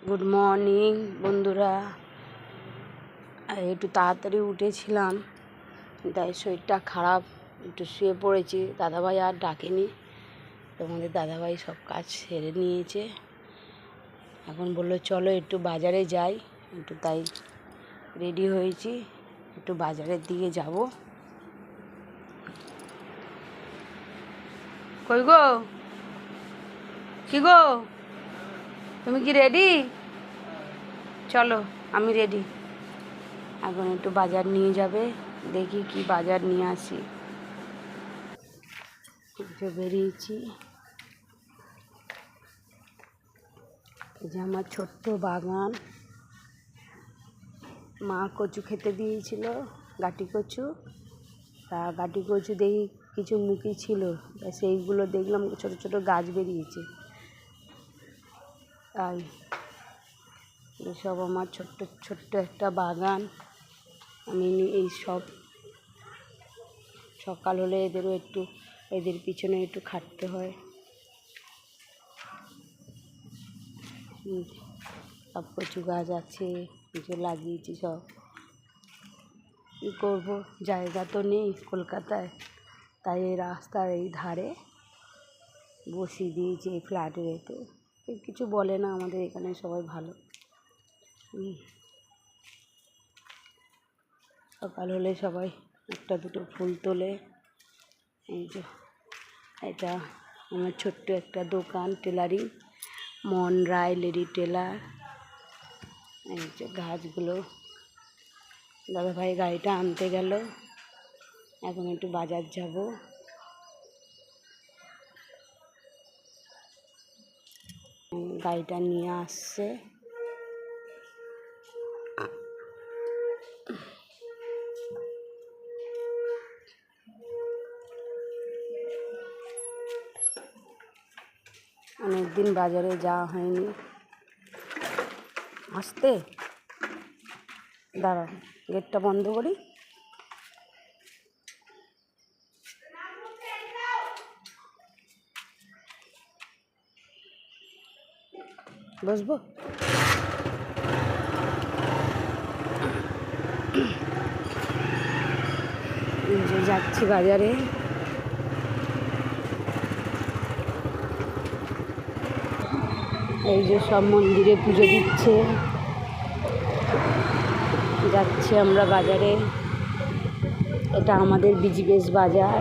Good morning বন্ধুরা। একটু তাড়াতাড়ি উঠেছিলাম, তাই শরীরটা খারাপ, একটু শুয়ে পড়েছি। দাদাভাই আর ডাকেনি, তোমাদের দাদাভাই সব কাজ সেরে নিয়েছে। এখন বললো চলো একটু বাজারে যাই, একটু তাই রেডি হয়েছি, একটু বাজারের দিকে যাব। কই গো, কি গো, তুমি কি রেডি? চলো, আমি রেডি। এখন একটু বাজার নিয়ে যাবে, দেখি কি বাজার নিয়ে আসি। একটু বেরিয়েছি। এই যে আমার ছোট্ট বাগান, মা কচু খেতে দিয়েছিল, গাটি কচু। তা গাটি কচু দেখি কিছু মুখি ছিল, সেইগুলো দেখলাম ছোট ছোট গাছ বেরিয়েছে। তাই এসব আমার ছোট্ট ছোট্ট একটা বাগান। আমি এই সব সকাল হলে এদের পিছনে একটু খাটতে হয়। সব কচু গাছ আছে, কিছু লাগিয়েছি সব। কী করবো, জায়গা তো নেই কলকাতায়, তাই এই রাস্তার এই ধারে বসিয়ে দিয়েছি, এই ফ্ল্যাটের এতে। কিছু বলে না, আমাদের এখানে সবাই ভালো। সকাল হলে সবাই একটা দুটো ফুল তোলে। এই যে এটা আমার ছোট্ট একটা দোকান, টেলারিং, মন রায় লেডি টেলার। এই যে গাছগুলো, দাদাভাই গাড়িটা আনতে গেল, এখন একটু বাজার যাব। গাড়িটা নিয়ে আসছে। অনেকদিন বাজারে যাওয়া হয়নি। আসতে দাঁড়ান, গেটটা বন্ধ করি। বসবো? যাচ্ছি বাজারে। এই যে সব মন্দিরে পুজো দিচ্ছে, যাচ্ছি আমরা বাজারে। এটা আমাদের বিজিবেস বাজার।